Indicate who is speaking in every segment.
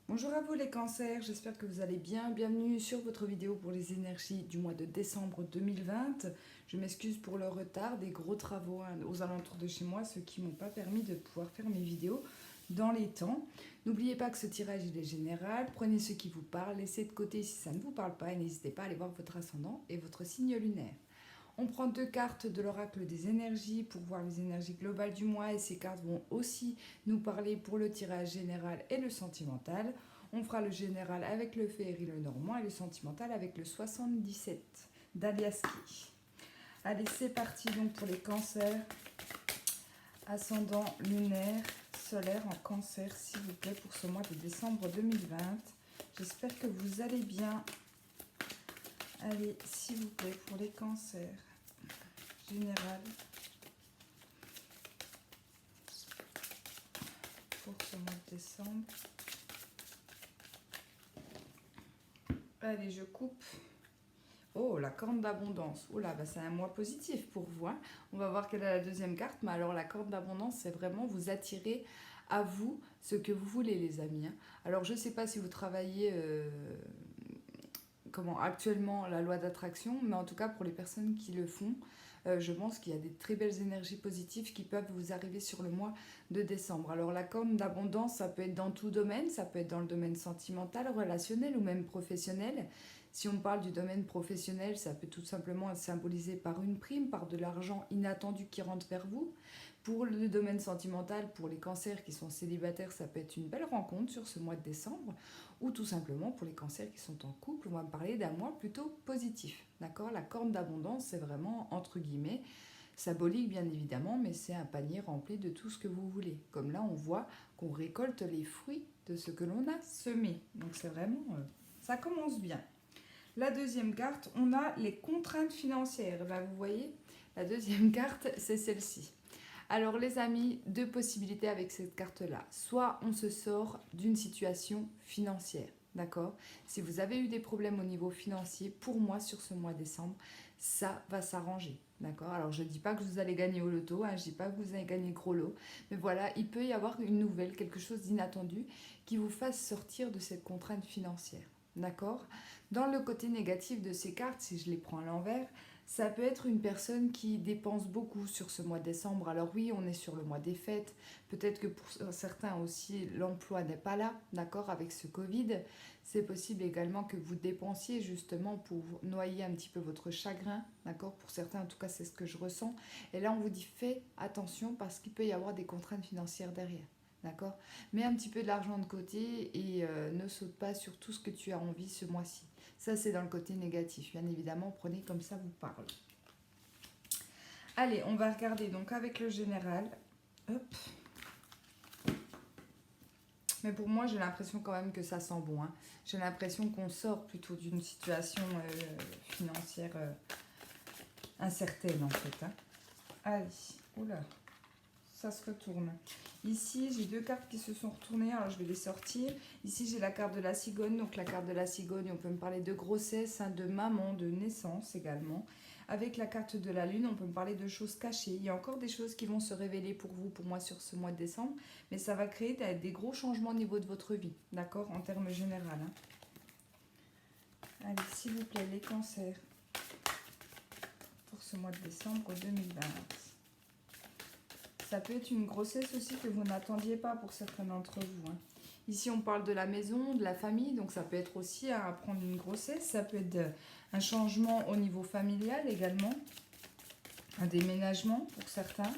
Speaker 1: Bonjour à vous les cancers, j'espère que vous allez bien. Bienvenue sur votre vidéo pour les énergies du mois de décembre 2020. Je m'excuse pour le retard, des gros travaux aux alentours de chez moi, ce qui m'ont pas permis de pouvoir faire mes vidéos dans les temps. N'oubliez pas que ce tirage il est général, prenez ce qui vous parle, laissez de côté si ça ne vous parle pas et n'hésitez pas à aller voir votre ascendant et votre signe lunaire. On prend deux cartes de l'oracle des énergies pour voir les énergies globales du mois et ces cartes vont aussi nous parler pour le tirage général et le sentimental. On fera le général avec le féerie, le normand et le sentimental avec le 77 d'Aliaski. Allez, c'est parti donc pour les cancers, ascendant lunaire, solaire en cancer, s'il vous plaît, pour ce mois de décembre 2020. J'espère que vous allez bien. Allez, s'il vous plaît, pour les cancers, général, pour ce mois de décembre. Allez, je coupe. Oh, la corne d'abondance. Oh là, bah, c'est un mois positif pour vous. Hein. On va voir quelle est la deuxième carte. Mais alors, la corne d'abondance, c'est vraiment vous attirer à vous ce que vous voulez, les amis. Hein. Alors, je ne sais pas si vous travaillez actuellement la loi d'attraction, mais en tout cas, pour les personnes qui le font, je pense qu'il y a des très belles énergies positives qui peuvent vous arriver sur le mois de décembre. Alors, la corne d'abondance, ça peut être dans tout domaine. Ça peut être dans le domaine sentimental, relationnel ou même professionnel. Si on parle du domaine professionnel, ça peut tout simplement être symbolisé par une prime, par de l'argent inattendu qui rentre vers vous. Pour le domaine sentimental, pour les cancers qui sont célibataires, ça peut être une belle rencontre sur ce mois de décembre. Ou tout simplement pour les cancers qui sont en couple, on va me parler d'un mois plutôt positif. D'accord ? La corne d'abondance, c'est vraiment, entre guillemets, symbolique bien évidemment, mais c'est un panier rempli de tout ce que vous voulez. Comme là, on voit qu'on récolte les fruits de ce que l'on a semé. Donc c'est vraiment, ça commence bien. La deuxième carte, on a les contraintes financières. Là, vous voyez, la deuxième carte, c'est celle-ci. Alors les amis, deux possibilités avec cette carte-là. Soit on se sort d'une situation financière, d'accord ? Si vous avez eu des problèmes au niveau financier, pour moi, sur ce mois de décembre, ça va s'arranger, d'accord ? Alors je ne dis pas que vous allez gagner au loto, hein, je ne dis pas que vous allez gagner gros lot, mais voilà, il peut y avoir une nouvelle, quelque chose d'inattendu qui vous fasse sortir de cette contrainte financière, d'accord ? Dans le côté négatif de ces cartes, si je les prends à l'envers, ça peut être une personne qui dépense beaucoup sur ce mois de décembre. Alors oui, on est sur le mois des fêtes. Peut-être que pour certains aussi, l'emploi n'est pas là, d'accord, avec ce Covid. C'est possible également que vous dépensiez justement pour noyer un petit peu votre chagrin, d'accord. Pour certains, en tout cas, c'est ce que je ressens. Et là, on vous dit, fais attention parce qu'il peut y avoir des contraintes financières derrière. D'accord ? Mets un petit peu de l'argent de côté et ne saute pas sur tout ce que tu as envie ce mois-ci. Ça, c'est dans le côté négatif. Bien évidemment, prenez comme ça vous parle. Allez, on va regarder donc avec le général. Hop. Mais pour moi, j'ai l'impression quand même que ça sent bon. Hein. J'ai l'impression qu'on sort plutôt d'une situation financière incertaine en fait. Hein. Allez, oula, ça se retourne. Ici, j'ai deux cartes qui se sont retournées, alors je vais les sortir. Ici, j'ai la carte de la cigogne. Donc, la carte de la cigogne, on peut me parler de grossesse, hein, de maman, de naissance également. Avec la carte de la lune, on peut me parler de choses cachées. Il y a encore des choses qui vont se révéler pour vous, pour moi, sur ce mois de décembre. Mais ça va créer des gros changements au niveau de votre vie, d'accord, en termes généraux. Hein. Allez, s'il vous plaît, les cancers pour ce mois de décembre 2020. Ça peut être une grossesse aussi que vous n'attendiez pas pour certains d'entre vous. Hein. Ici, on parle de la maison, de la famille, donc ça peut être aussi à apprendre une grossesse. Ça peut être un changement au niveau familial également, un déménagement pour certains.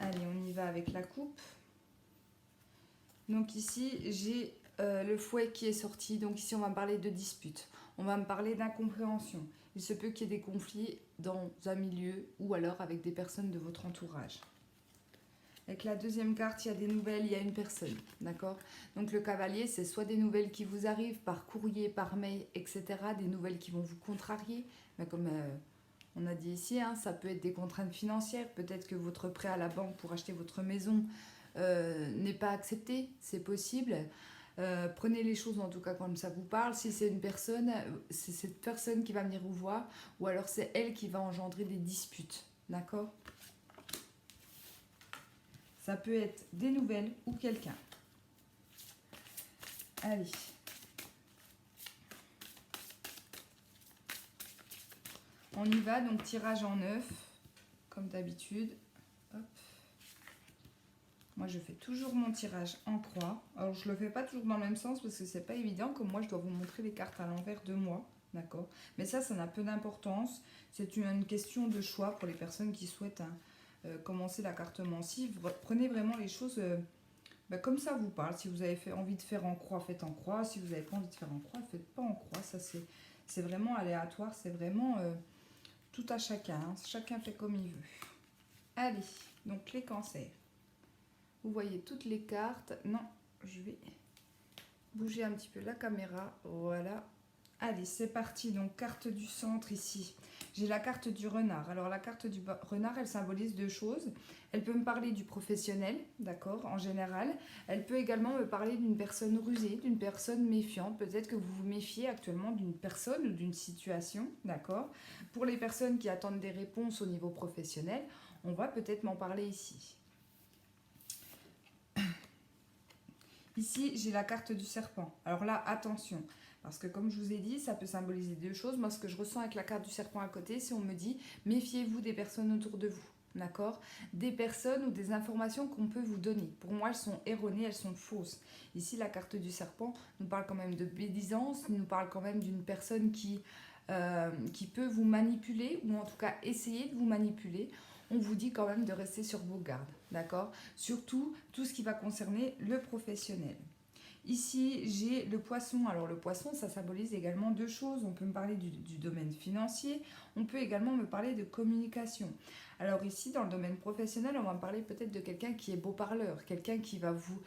Speaker 1: Allez, on y va avec la coupe. Donc ici, j'ai le fouet qui est sorti. Donc ici, on va me parler de disputes. On va me parler d'incompréhension. Il se peut qu'il y ait des conflits dans un milieu ou alors avec des personnes de votre entourage. Avec la deuxième carte, il y a des nouvelles, il y a une personne, d'accord ? Donc le cavalier, c'est soit des nouvelles qui vous arrivent par courrier, par mail, etc. Des nouvelles qui vont vous contrarier. Mais comme on a dit ici, hein, ça peut être des contraintes financières. Peut-être que votre prêt à la banque pour acheter votre maison n'est pas accepté, c'est possible. Prenez les choses en tout cas comme ça vous parle. Si c'est une personne, c'est cette personne qui va venir vous voir ou alors c'est elle qui va engendrer des disputes, d'accord ? Ça peut être des nouvelles ou quelqu'un. Allez. On y va, donc tirage en 9, comme d'habitude. Hop. Moi, je fais toujours mon tirage en croix. Alors, je ne le fais pas toujours dans le même sens parce que c'est pas évident. Comme moi, je dois vous montrer les cartes à l'envers de moi. D'accord? Mais ça n'a peu d'importance. C'est une question de choix pour les personnes qui souhaitent commencer la cartomancie. Prenez vraiment les choses comme ça vous parle. Si vous avez envie de faire en croix, faites en croix. Si vous n'avez pas envie de faire en croix, faites pas en croix. Ça, c'est vraiment aléatoire. C'est vraiment tout à chacun. Hein. Chacun fait comme il veut. Allez, donc les cancers. Vous voyez toutes les cartes. Non, je vais bouger un petit peu la caméra. Voilà. Allez, c'est parti. Donc, carte du centre ici. J'ai la carte du renard. Alors, la carte du renard, elle symbolise deux choses. Elle peut me parler du professionnel, d'accord, en général. Elle peut également me parler d'une personne rusée, d'une personne méfiante. Peut-être que vous vous méfiez actuellement d'une personne ou d'une situation, d'accord. Pour les personnes qui attendent des réponses au niveau professionnel, on va peut-être m'en parler ici. Ici, j'ai la carte du serpent. Alors là, attention, parce que comme je vous ai dit, ça peut symboliser deux choses. Moi, ce que je ressens avec la carte du serpent à côté, c'est on me dit, méfiez-vous des personnes autour de vous, d'accord? Des personnes ou des informations qu'on peut vous donner. Pour moi, elles sont erronées, elles sont fausses. Ici, la carte du serpent nous parle quand même de médisance, nous parle quand même d'une personne qui peut vous manipuler, ou en tout cas essayer de vous manipuler. On vous dit quand même de rester sur vos gardes, d'accord? Surtout, tout ce qui va concerner le professionnel. Ici, j'ai le poisson. Alors, le poisson, ça symbolise également deux choses. On peut me parler du domaine financier. On peut également me parler de communication. Alors ici, dans le domaine professionnel, on va me parler peut-être de quelqu'un qui est beau parleur, quelqu'un qui va vous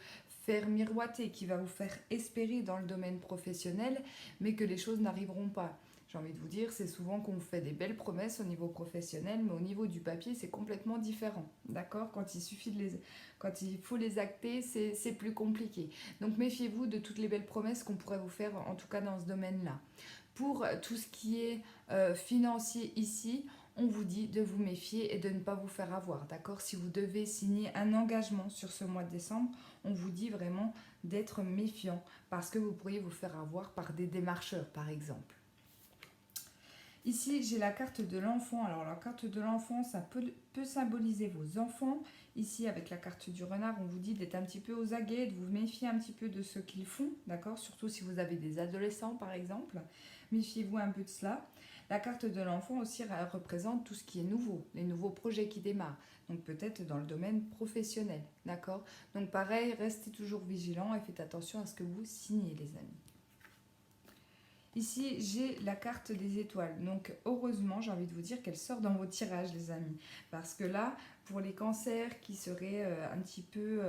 Speaker 1: faire miroiter, qui va vous faire espérer dans le domaine professionnel, mais que les choses n'arriveront pas. J'ai envie de vous dire, c'est souvent qu'on vous fait des belles promesses au niveau professionnel, mais au niveau du papier, c'est complètement différent. D'accord? Quand il faut les acter, c'est plus compliqué. Donc méfiez-vous de toutes les belles promesses qu'on pourrait vous faire, en tout cas dans ce domaine-là. Pour tout ce qui est financier ici, on vous dit de vous méfier et de ne pas vous faire avoir. D'accord? Si vous devez signer un engagement sur ce mois de décembre, on vous dit vraiment d'être méfiant parce que vous pourriez vous faire avoir par des démarcheurs, par exemple. Ici, j'ai la carte de l'enfant. Alors, la carte de l'enfant, ça peut symboliser vos enfants. Ici, avec la carte du renard, on vous dit d'être un petit peu aux aguets, de vous méfier un petit peu de ce qu'ils font, d'accord? Surtout si vous avez des adolescents, par exemple. Méfiez-vous un peu de cela. La carte de l'enfant aussi représente tout ce qui est nouveau, les nouveaux projets qui démarrent. Donc, peut-être dans le domaine professionnel, d'accord? Donc, pareil, restez toujours vigilants et faites attention à ce que vous signez, les amis. Ici, j'ai la carte des étoiles. Donc, heureusement, j'ai envie de vous dire qu'elle sort dans vos tirages, les amis. Parce que là, pour les cancers qui seraient un petit peu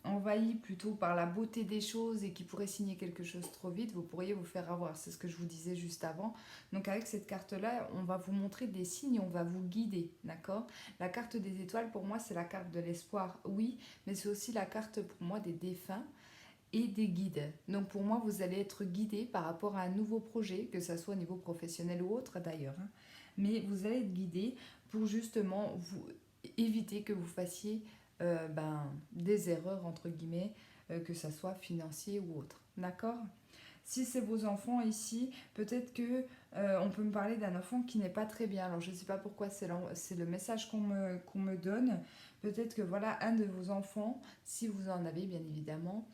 Speaker 1: envahis plutôt par la beauté des choses et qui pourraient signer quelque chose trop vite, vous pourriez vous faire avoir. C'est ce que je vous disais juste avant. Donc, avec cette carte-là, on va vous montrer des signes, on va vous guider, d'accord? La carte des étoiles, pour moi, c'est la carte de l'espoir, oui, mais c'est aussi la carte, pour moi, des défunts et des guides. Donc pour moi, vous allez être guidé par rapport à un nouveau projet, que ce soit au niveau professionnel ou autre d'ailleurs. Hein. Mais vous allez être guidé pour justement vous éviter que vous fassiez des erreurs, entre guillemets, que ce soit financier ou autre. D'accord ? Si c'est vos enfants ici, peut-être que on peut me parler d'un enfant qui n'est pas très bien. Alors je ne sais pas pourquoi c'est le message qu'on me donne. Peut-être que voilà, un de vos enfants, si vous en avez bien évidemment,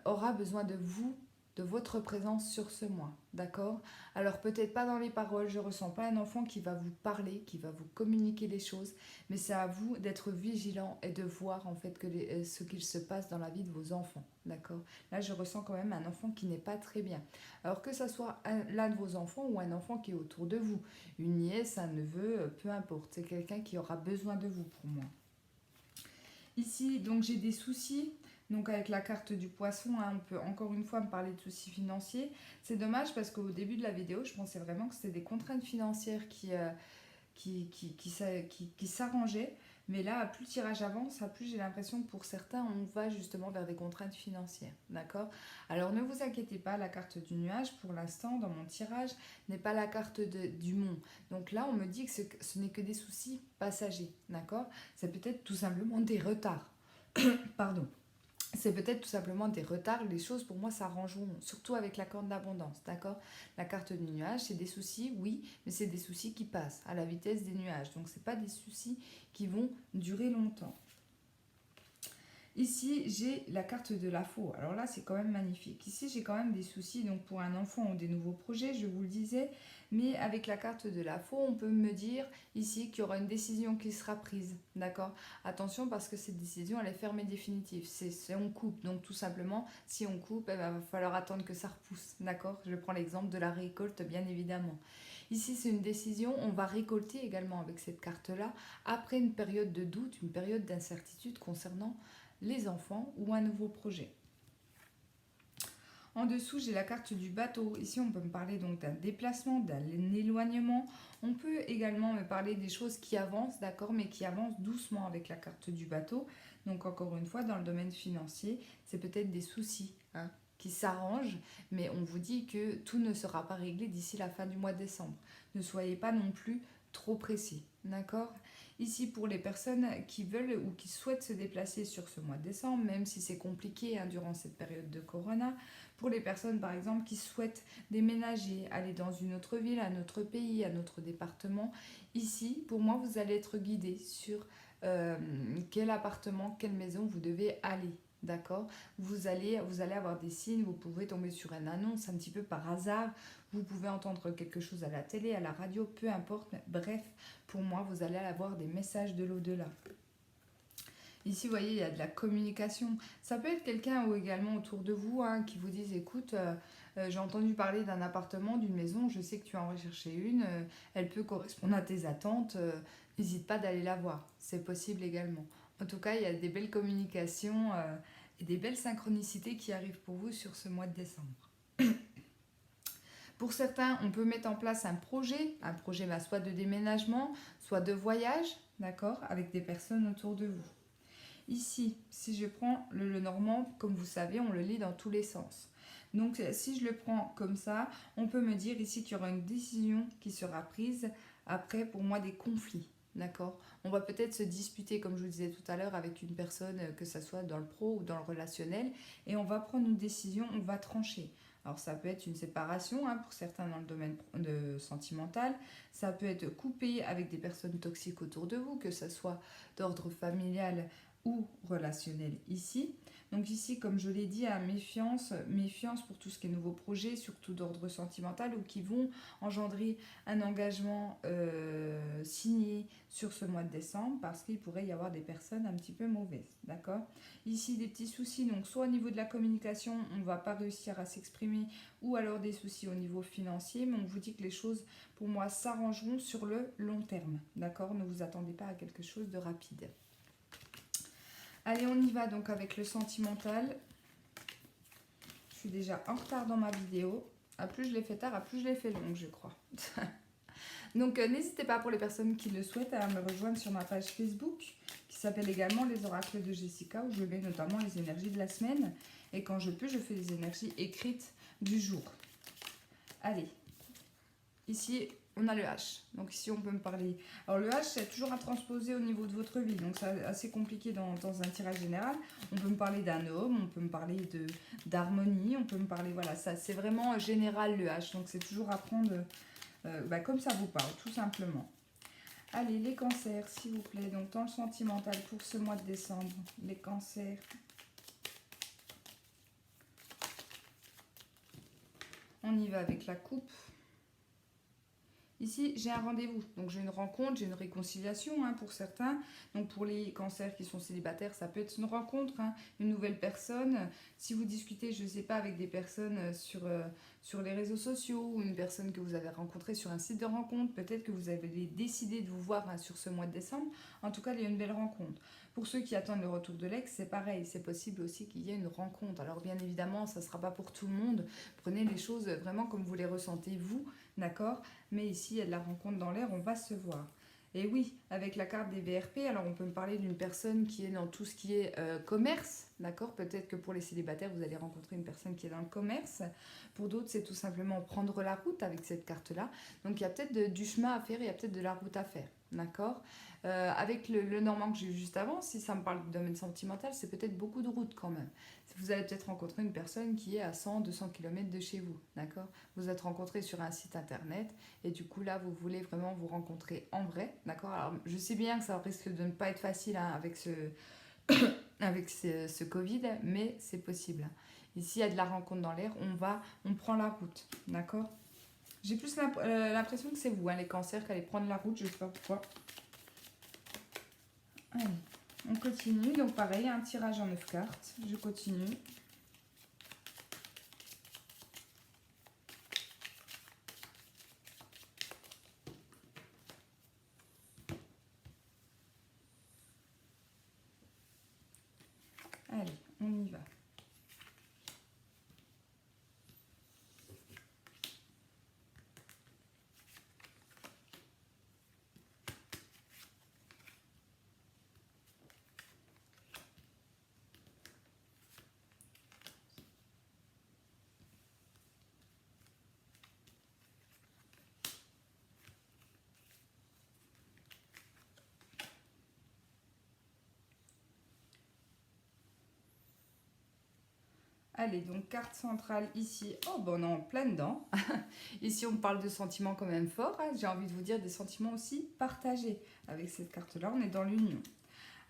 Speaker 1: aura besoin de vous, de votre présence sur ce mois, d'accord? Alors peut-être pas dans les paroles, je ressens pas un enfant qui va vous parler, qui va vous communiquer les choses, mais c'est à vous d'être vigilant et de voir en fait ce qu'il se passe dans la vie de vos enfants, d'accord? Là je ressens quand même un enfant qui n'est pas très bien. Alors que ça soit l'un de vos enfants ou un enfant qui est autour de vous, une nièce, un neveu, peu importe, c'est quelqu'un qui aura besoin de vous pour moi. Ici, donc j'ai des soucis. Donc avec la carte du poisson, hein, on peut encore une fois me parler de soucis financiers. C'est dommage parce qu'au début de la vidéo, je pensais vraiment que c'était des contraintes financières qui s'arrangeaient. Mais là, plus le tirage avance, plus j'ai l'impression que pour certains, on va justement vers des contraintes financières. D'accord? Alors ne vous inquiétez pas, la carte du nuage, pour l'instant, dans mon tirage, n'est pas la carte du mont. Donc là, on me dit que ce n'est que des soucis passagers. D'accord? C'est peut-être tout simplement des retards. Pardon. C'est peut-être tout simplement des retards. Les choses, pour moi, s'arrangeront, surtout avec la corde d'abondance, d'accord? La carte du nuage, c'est des soucis, oui, mais c'est des soucis qui passent à la vitesse des nuages. Donc, ce n'est pas des soucis qui vont durer longtemps. Ici, j'ai la carte de la faux. Alors là, c'est quand même magnifique. Ici, j'ai quand même des soucis donc pour un enfant ou des nouveaux projets, je vous le disais. Mais avec la carte de la faux, on peut me dire ici qu'il y aura une décision qui sera prise. D'accord? Attention parce que cette décision, elle est ferme et définitive. C'est on coupe. Donc tout simplement, si on coupe, il va falloir attendre que ça repousse. D'accord? Je prends l'exemple de la récolte, bien évidemment. Ici, c'est une décision. On va récolter également avec cette carte-là après une période de doute, une période d'incertitude concernant les enfants ou un nouveau projet. En dessous, j'ai la carte du bateau. Ici, on peut me parler donc d'un déplacement, d'un éloignement. On peut également me parler des choses qui avancent, d'accord, mais qui avancent doucement avec la carte du bateau. Donc, encore une fois, dans le domaine financier, c'est peut-être des soucis qui s'arrangent, mais on vous dit que tout ne sera pas réglé d'ici la fin du mois de décembre. Ne soyez pas non plus trop précis, d'accord? Ici, pour les personnes qui veulent ou qui souhaitent se déplacer sur ce mois de décembre, même si c'est compliqué durant cette période de corona, pour les personnes par exemple qui souhaitent déménager, aller dans une autre ville, un autre pays, un autre département, ici, pour moi, vous allez être guidé sur quel appartement, quelle maison vous devez aller. D'accord? Vous allez avoir des signes, vous pouvez tomber sur une annonce un petit peu par hasard, vous pouvez entendre quelque chose à la télé, à la radio, peu importe. Bref, pour moi, vous allez avoir des messages de l'au-delà. Ici, vous voyez, il y a de la communication. Ça peut être quelqu'un ou également autour de vous qui vous dise, écoute, j'ai entendu parler d'un appartement, d'une maison, je sais que tu en recherchais une, elle peut correspondre à tes attentes, n'hésite pas d'aller la voir. C'est possible également. En tout cas, il y a des belles communications et des belles synchronicités qui arrivent pour vous sur ce mois de décembre. Pour certains, on peut mettre en place un projet soit de déménagement, soit de voyage, d'accord, avec des personnes autour de vous. Ici, si je prends le normand, comme vous savez, on le lit dans tous les sens. Donc, si je le prends comme ça, on peut me dire ici qu'il y aura une décision qui sera prise après, pour moi, des conflits. D'accord? On va peut-être se disputer, comme je vous disais tout à l'heure, avec une personne, que ce soit dans le pro ou dans le relationnel, et on va prendre une décision, on va trancher. Alors ça peut être une séparation pour certains dans le domaine sentimental, ça peut être coupé avec des personnes toxiques autour de vous, que ce soit d'ordre familial ou relationnel ici. Donc ici, comme je l'ai dit, méfiance pour tout ce qui est nouveaux projets, surtout d'ordre sentimental, ou qui vont engendrer un engagement signé sur ce mois de décembre, parce qu'il pourrait y avoir des personnes un petit peu mauvaises, d'accord? Ici, des petits soucis, donc soit au niveau de la communication, on ne va pas réussir à s'exprimer, ou alors des soucis au niveau financier, mais on vous dit que les choses, pour moi, s'arrangeront sur le long terme, d'accord? Ne vous attendez pas à quelque chose de rapide. Allez, on y va donc avec le sentimental. Je suis déjà en retard dans ma vidéo. À plus je l'ai fait tard, à plus je l'ai fait longue, je crois. Donc, n'hésitez pas pour les personnes qui le souhaitent à me rejoindre sur ma page Facebook, qui s'appelle également Les Oracles de Jessica, où je mets notamment les énergies de la semaine. Et quand je peux, je fais les énergies écrites du jour. Allez, ici, on a le H. Donc ici, on peut me parler... Alors le H, c'est toujours à transposer au niveau de votre vie. Donc c'est assez compliqué dans un tirage général. On peut me parler d'un homme, on peut me parler d'harmonie, on peut me parler... Voilà, ça c'est vraiment général le H. Donc c'est toujours à prendre comme ça vous parle, tout simplement. Allez, les cancers, s'il vous plaît. Donc dans le sentimental pour ce mois de décembre, les cancers... On y va avec la coupe. Ici, j'ai un rendez-vous, donc j'ai une rencontre, j'ai une réconciliation pour certains. Donc pour les cancers qui sont célibataires, ça peut être une rencontre, une nouvelle personne. Si vous discutez, je ne sais pas, avec des personnes sur les réseaux sociaux ou une personne que vous avez rencontrée sur un site de rencontre, peut-être que vous avez décidé de vous voir sur ce mois de décembre. En tout cas, il y a une belle rencontre. Pour ceux qui attendent le retour de l'ex, c'est pareil, c'est possible aussi qu'il y ait une rencontre. Alors bien évidemment, ça ne sera pas pour tout le monde. Prenez les choses vraiment comme vous les ressentez vous, d'accord? Mais ici, il y a de la rencontre dans l'air, on va se voir. Et oui, avec la carte des VRP, alors on peut me parler d'une personne qui est dans tout ce qui est commerce, d'accord? Peut-être que pour les célibataires, vous allez rencontrer une personne qui est dans le commerce. Pour d'autres, c'est tout simplement prendre la route avec cette carte-là. Donc il y a peut-être du chemin à faire, il y a peut-être de la route à faire, d'accord? Avec le normand que j'ai eu juste avant, si ça me parle du domaine sentimental, c'est peut-être beaucoup de route quand même. Vous allez peut-être rencontrer une personne qui est à 100-200 km de chez vous, d'accord? Vous êtes rencontrés sur un site internet et du coup là, vous voulez vraiment vous rencontrer en vrai, d'accord? Alors, je sais bien que ça risque de ne pas être facile hein, avec ce Covid, mais c'est possible. Ici, il y a de la rencontre dans l'air, on prend la route, d'accord? J'ai plus l'impression que c'est vous, hein, les cancers, qui allez prendre la route, je ne sais pas pourquoi. Allez, on continue. Donc pareil, un tirage en 9 cartes. Je continue. Allez, on y va. Allez, donc carte centrale ici. Oh, bon, on est en plein dedans. Ici, on parle de sentiments quand même forts. Hein. J'ai envie de vous dire des sentiments aussi partagés. Avec cette carte-là, on est dans l'union.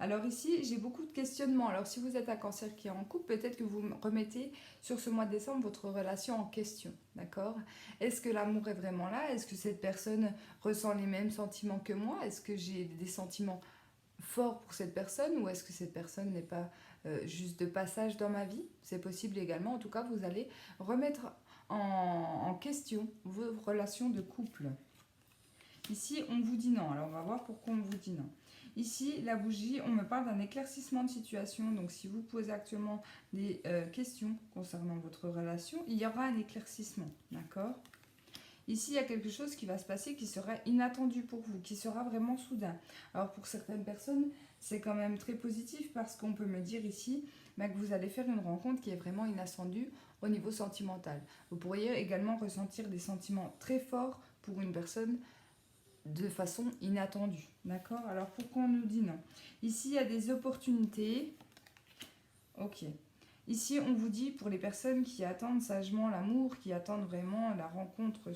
Speaker 1: Alors ici, j'ai beaucoup de questionnements. Alors si vous êtes un cancer qui est en couple, peut-être que vous remettez sur ce mois de décembre votre relation en question. D'accord? Est-ce que l'amour est vraiment là? Est-ce que cette personne ressent les mêmes sentiments que moi? Est-ce que j'ai des sentiments fort pour cette personne ou est-ce que cette personne n'est pas juste de passage dans ma vie? C'est possible également. En tout cas, vous allez remettre en question vos relations de couple. Ici, on vous dit non. Alors, on va voir pourquoi on vous dit non. Ici, la bougie, on me parle d'un éclaircissement de situation. Donc, si vous posez actuellement des questions concernant votre relation, il y aura un éclaircissement. D'accord? Ici, il y a quelque chose qui va se passer qui sera inattendu pour vous, qui sera vraiment soudain. Alors pour certaines personnes, c'est quand même très positif parce qu'on peut me dire ici que vous allez faire une rencontre qui est vraiment inattendue au niveau sentimental. Vous pourriez également ressentir des sentiments très forts pour une personne de façon inattendue. D'accord? Alors pourquoi on nous dit non? Ici, il y a des opportunités. Ok. Ici, on vous dit pour les personnes qui attendent sagement l'amour, qui attendent vraiment la rencontre,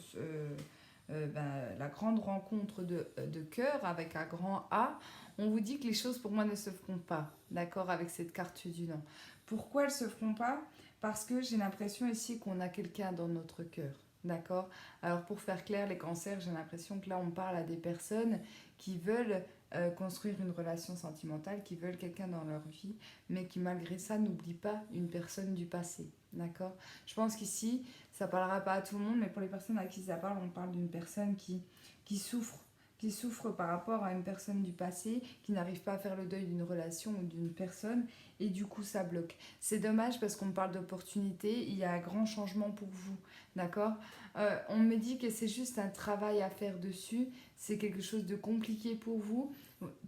Speaker 1: la grande rencontre de cœur avec un grand A, on vous dit que les choses pour moi ne se feront pas, d'accord, avec cette carte du non. Pourquoi elles ne se feront pas? Parce que j'ai l'impression ici qu'on a quelqu'un dans notre cœur, d'accord? Alors pour faire clair, les cancers, j'ai l'impression que là on parle à des personnes qui veulent construire une relation sentimentale, qui veulent quelqu'un dans leur vie, mais qui malgré ça n'oublie pas une personne du passé, d'accord? Je pense qu'ici, ça parlera pas à tout le monde, mais pour les personnes à qui ça parle, on parle d'une personne qui souffre par rapport à une personne du passé, qui n'arrive pas à faire le deuil d'une relation ou d'une personne, et du coup ça bloque. C'est dommage parce qu'on me parle d'opportunité, il y a un grand changement pour vous, d'accord? On me dit que c'est juste un travail à faire dessus, c'est quelque chose de compliqué pour vous.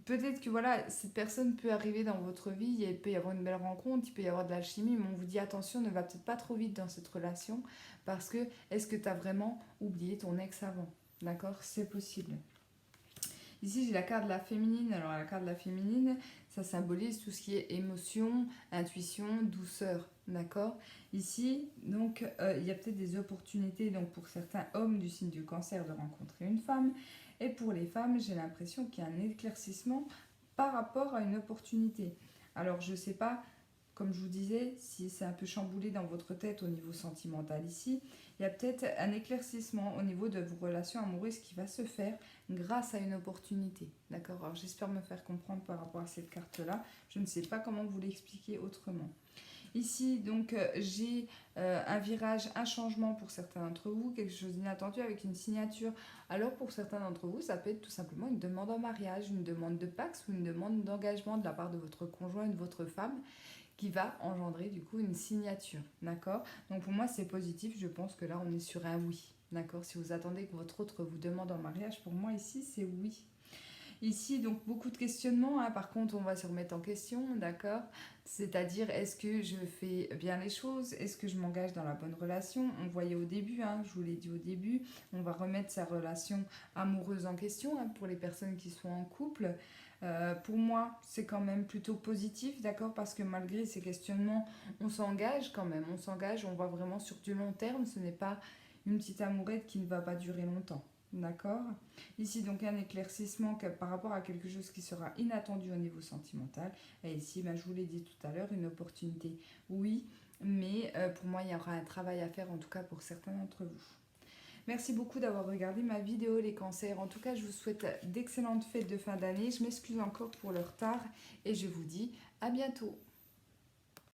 Speaker 1: Peut-être que voilà, cette personne peut arriver dans votre vie, il peut y avoir une belle rencontre, il peut y avoir de l'alchimie, mais on vous dit attention, ne va peut-être pas trop vite dans cette relation, parce que est-ce que tu as vraiment oublié ton ex avant? D'accord? C'est possible. Ici, j'ai la carte de la féminine. Alors, la carte de la féminine, ça symbolise tout ce qui est émotion, intuition, douceur. D'accord? Ici, donc, il y a peut-être des opportunités donc, pour certains hommes du signe du cancer de rencontrer une femme. Et pour les femmes, j'ai l'impression qu'il y a un éclaircissement par rapport à une opportunité. Alors, je ne sais pas, comme je vous disais, si c'est un peu chamboulé dans votre tête au niveau sentimental ici, il y a peut-être un éclaircissement au niveau de vos relations amoureuses qui va se faire grâce à une opportunité. D'accord? Alors j'espère me faire comprendre par rapport à cette carte-là. Je ne sais pas comment vous l'expliquer autrement. Ici, donc, j'ai un virage, un changement pour certains d'entre vous, quelque chose d'inattendu avec une signature. Alors, pour certains d'entre vous, ça peut être tout simplement une demande en mariage, une demande de Pax ou une demande d'engagement de la part de votre conjoint ou de votre femme qui va engendrer du coup une signature, d'accord? Donc pour moi c'est positif, je pense que là on est sur un oui, d'accord? Si vous attendez que votre autre vous demande en mariage, pour moi ici c'est oui. Ici, donc beaucoup de questionnements, hein. Par contre, on va se remettre en question, d'accord? C'est-à-dire, est-ce que je fais bien les choses? Est-ce que je m'engage dans la bonne relation? On voyait au début, hein, je vous l'ai dit au début, on va remettre sa relation amoureuse en question, hein, pour les personnes qui sont en couple. Pour moi, c'est quand même plutôt positif, d'accord? Parce que malgré ces questionnements, on s'engage quand même, on s'engage, on voit vraiment sur du long terme, ce n'est pas une petite amourette qui ne va pas durer longtemps. D'accord? Ici, donc, un éclaircissement par rapport à quelque chose qui sera inattendu au niveau sentimental. Et ici, ben, je vous l'ai dit tout à l'heure, une opportunité, oui, mais pour moi, il y aura un travail à faire, en tout cas pour certains d'entre vous. Merci beaucoup d'avoir regardé ma vidéo les cancers. En tout cas, je vous souhaite d'excellentes fêtes de fin d'année. Je m'excuse encore pour le retard et je vous dis à bientôt.